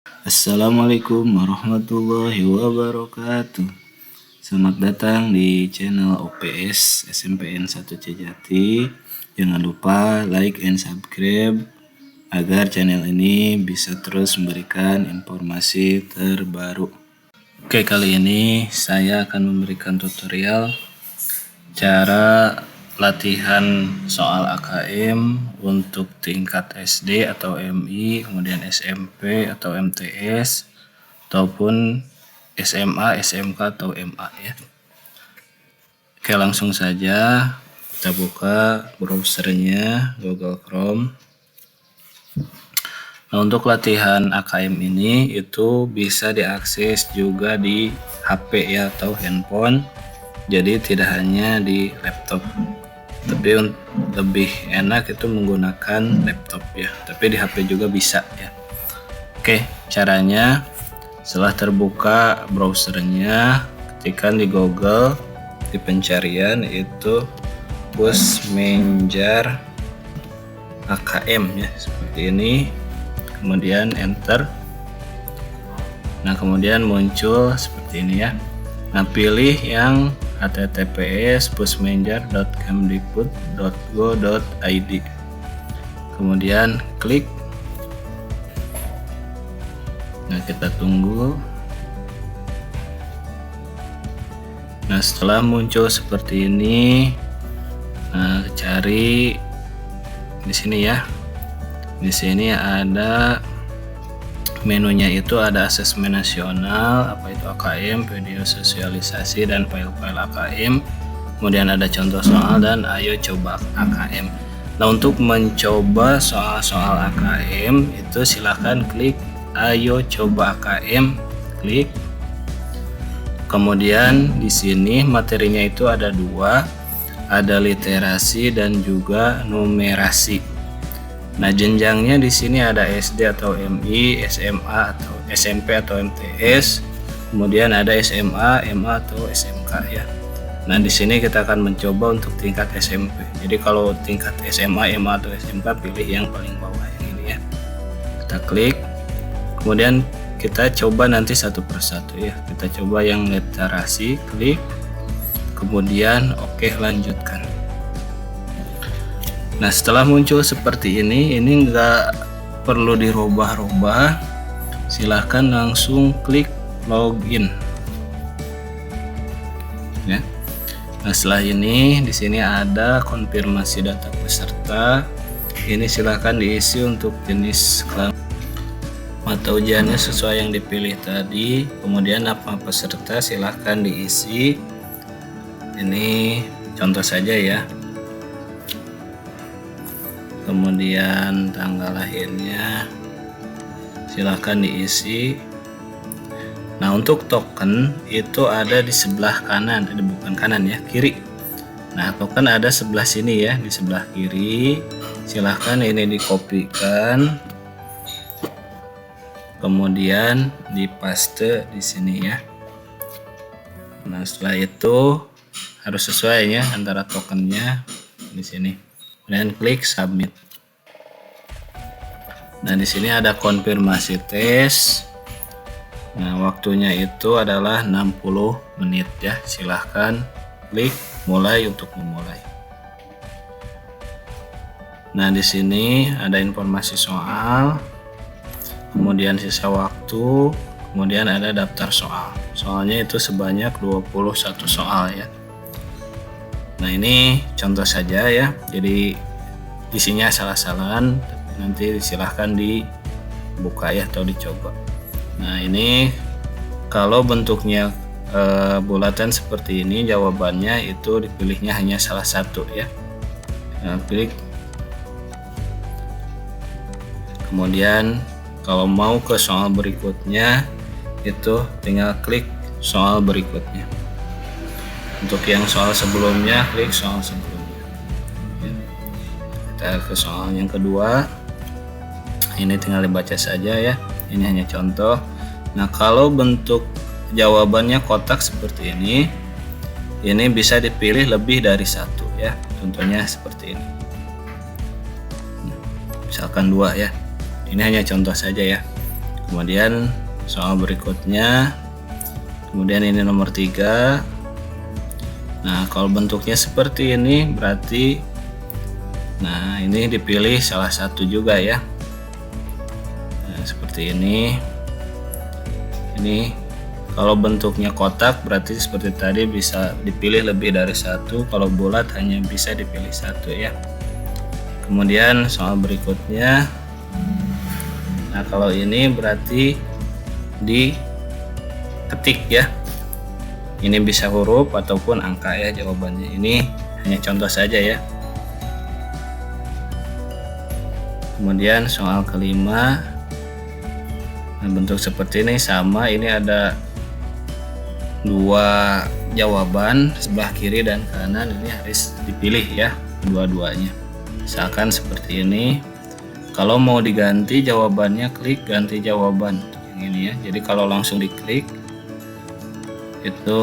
Assalamualaikum warahmatullahi wabarakatuh. Selamat datang di channel OPS SMPN 1 Cejati. Jangan lupa like and subscribe agar channel ini bisa terus memberikan informasi terbaru. Oke, kali ini saya akan memberikan tutorial cara latihan soal AKM untuk tingkat SD atau MI, kemudian SMP atau MTS, ataupun SMA, SMK atau MA ya. Oke, langsung saja kita buka browsernya Google Chrome. Nah, untuk latihan AKM ini itu bisa diakses juga di HP ya atau handphone. Jadi tidak hanya di laptop, tapi lebih enak itu menggunakan laptop ya, tapi di HP juga bisa ya. Oke, caranya setelah terbuka browsernya, ketikkan di Google, di pencarian itu Busmenjar AKM ya, seperti ini, kemudian enter. Nah, kemudian muncul seperti ini ya. Nah, pilih yang https://busmenjar.kemdikbud.go.id, kemudian klik. Nah, kita tunggu. Nah, setelah muncul seperti ini, nah, cari di sini ya. Di sini ada menunya, itu ada asesmen nasional, apa itu AKM, video sosialisasi dan file-file AKM, kemudian ada contoh soal dan ayo coba AKM. Nah, untuk mencoba soal-soal AKM itu silahkan klik ayo coba AKM, klik. Kemudian di sini materinya itu ada dua, ada literasi dan juga numerasi. Nah, jenjangnya di sini ada SD atau MI, SMA atau SMP atau MTS, kemudian ada SMA, MA atau SMK ya. Nah, di sini kita akan mencoba untuk tingkat SMP. Jadi kalau tingkat SMA, MA atau SMK pilih yang paling bawah yang ini ya. Kita klik. Kemudian kita coba nanti satu persatu ya. Kita coba yang literasi, klik. Kemudian oke, lanjutkan. Nah, setelah muncul seperti ini nggak perlu dirubah-rubah, silahkan langsung klik login ya. Nah, setelah ini di sini ada konfirmasi data peserta. Ini silahkan diisi untuk jenis kelas mata ujiannya sesuai yang dipilih tadi. Kemudian nama peserta silahkan diisi. Ini contoh saja ya. Kemudian tanggal lahirnya silahkan diisi. Nah, untuk token itu ada di sebelah kanan, bukan kanan ya, kiri. Nah, token ada sebelah sini ya, di sebelah kiri. Silahkan ini dikopikan, kemudian dipaste di sini ya. Nah, setelah itu harus sesuai ya antara tokennya di sini. Dan klik submit. Nah, di sini ada konfirmasi tes. Nah, waktunya itu adalah 60 menit ya. Silahkan klik mulai untuk memulai. Nah, di sini ada informasi soal, kemudian sisa waktu, kemudian ada daftar soal. Soalnya itu sebanyak 21 soal ya. Nah, ini contoh saja ya, jadi isinya salah-salahan, nanti silahkan dibuka ya atau dicoba. Nah, ini kalau bentuknya bulatan seperti ini, jawabannya itu dipilihnya hanya salah satu ya. Nah, klik. Kemudian kalau mau ke soal berikutnya itu tinggal klik soal berikutnya. Untuk yang soal sebelumnya, klik soal sebelumnya. Kita ke soal yang kedua. Ini tinggal dibaca saja ya. Ini hanya contoh. Nah, kalau bentuk jawabannya kotak seperti ini bisa dipilih lebih dari satu ya. Contohnya seperti ini. Misalkan 2 ya. Ini hanya contoh saja ya. Kemudian soal berikutnya, kemudian ini nomor 3. Nah, kalau bentuknya seperti ini berarti ini dipilih salah satu juga ya. Nah, seperti ini. Ini kalau bentuknya kotak berarti seperti tadi bisa dipilih lebih dari satu. Kalau bulat hanya bisa dipilih satu ya. Kemudian soal berikutnya, nah kalau ini berarti diketik ya. Ini bisa huruf ataupun angka ya jawabannya. Ini hanya contoh saja ya. Kemudian soal kelima, nah bentuk seperti ini sama. Ini ada 2 jawaban, sebelah kiri dan kanan. Ini harus dipilih ya dua-duanya. Misalkan seperti ini. Kalau mau diganti jawabannya, klik ganti jawaban yang ini ya. Jadi kalau langsung diklik itu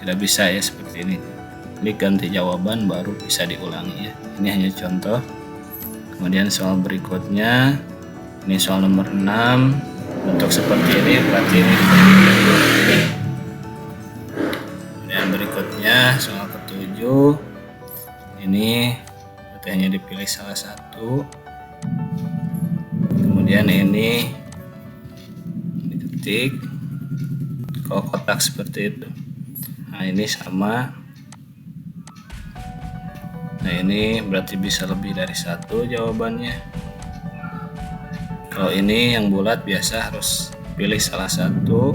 tidak bisa ya, seperti ini. Klik ganti jawaban baru bisa diulangi ya. Ini hanya contoh. Kemudian soal berikutnya, ini soal nomor 6. Bentuk seperti ini berarti ini. Kemudian berikutnya soal ke-7. Ini berarti hanya dipilih salah satu. Kemudian ini diketik. Kalau kotak seperti itu. Nah, ini sama. Nah, ini berarti bisa lebih dari satu jawabannya. Kalau ini yang bulat biasa harus pilih salah satu.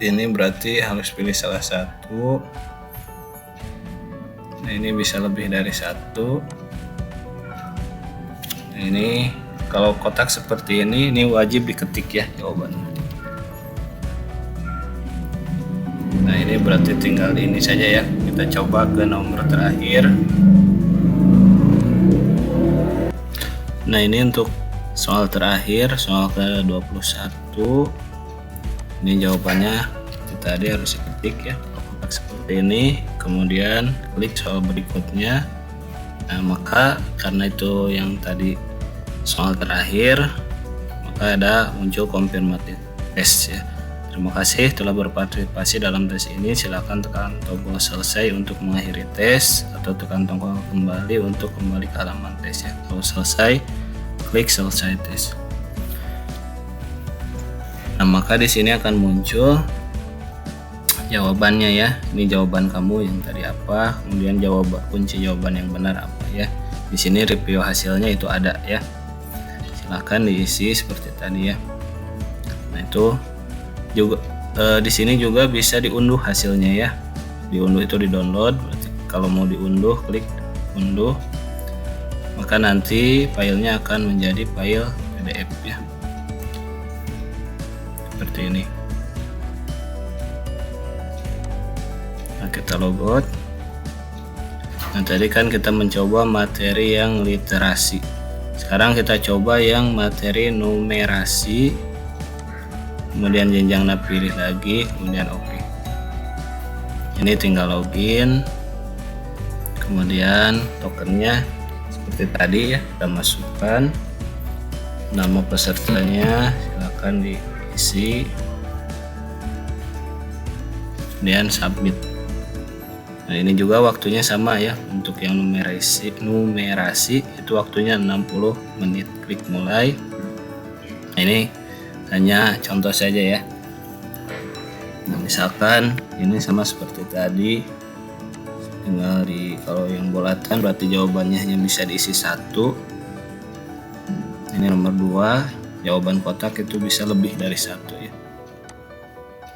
Ini berarti harus pilih salah satu. Nah, ini bisa lebih dari satu. Nah, ini kalau kotak seperti ini wajib diketik ya jawabannya. Nah, ini berarti tinggal ini saja ya. Kita coba ke nomor terakhir. Nah, ini untuk soal terakhir, soal ke-21. Ini jawabannya tadi harus diketik ya. Kotak seperti ini. Kemudian klik soal berikutnya. Nah, maka karena itu yang tadi soal terakhir, maka ada muncul confirmative test ya. Terima kasih telah berpartisipasi dalam tes ini. Silakan tekan tombol selesai untuk mengakhiri tes atau tekan tombol kembali untuk kembali ke halaman tes ya. Kalau selesai, klik selesai tes. Nah, maka di sini akan muncul jawabannya ya. Ini jawaban kamu yang tadi apa, kemudian kunci jawaban yang benar apa ya. Di sini review hasilnya itu ada ya. Silakan diisi seperti tadi ya. Nah, itu juga di sini juga bisa diunduh hasilnya ya. Diunduh itu di-download. Berarti kalau mau diunduh, klik unduh. Maka nanti filenya akan menjadi file PDF ya. Seperti ini. Nah, kita logout. Nah, tadi kan kita mencoba materi yang literasi. Sekarang kita coba yang materi numerasi. Kemudian jenjang pilih lagi, kemudian oke. Ini tinggal login. Kemudian tokennya seperti tadi ya, kita masukkan nama pesertanya, silakan diisi. Kemudian submit. Nah, ini juga waktunya sama ya. Untuk yang numerasi itu waktunya 60 menit. Klik mulai. Nah, ini hanya contoh saja ya. Nah, misalkan ini sama seperti tadi, tinggal kalau yang bulatan berarti jawabannya hanya bisa diisi satu. Ini nomor 2, jawaban kotak itu bisa lebih dari satu ya.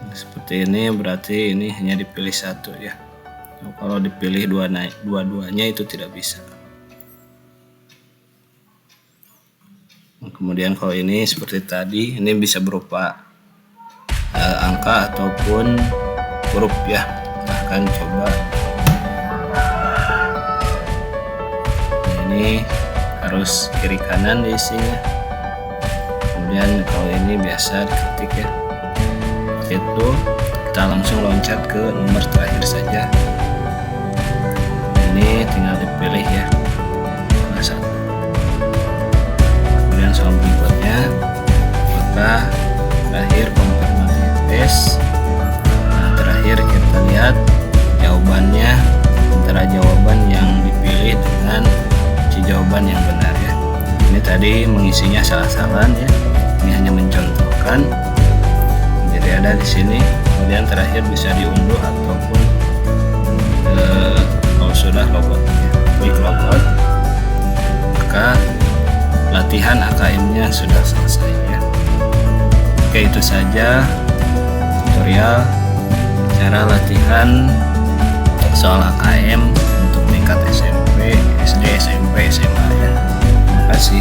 Nah, seperti ini berarti ini hanya dipilih satu ya. Kalau dipilih dua-duanya itu tidak bisa. Kemudian kalau ini seperti tadi, ini bisa berupa angka ataupun huruf ya. Silahkan coba. Nah, ini harus kiri kanan diisinya. Kemudian kalau ini biasa diketik ya. Itu kita langsung loncat ke nomor terakhir saja. Ini tinggal dipilih ya. Salah satu. Soal berikutnya maka terakhir konfirmasi tes. Nah, terakhir kita lihat jawabannya antara jawaban yang dipilih dengan jawaban yang benar ya. Ini tadi mengisinya salah-salah ya. Ini hanya mencontohkan. Jadi ada di sini. Kemudian terakhir bisa diunduh ataupun kalau sudah logout ya, klik logout, maka latihan AKM-nya sudah selesai ya. Oke, itu saja tutorial cara latihan soal AKM untuk tingkat SMP, SD, SMP, SMA ya. Terima kasih.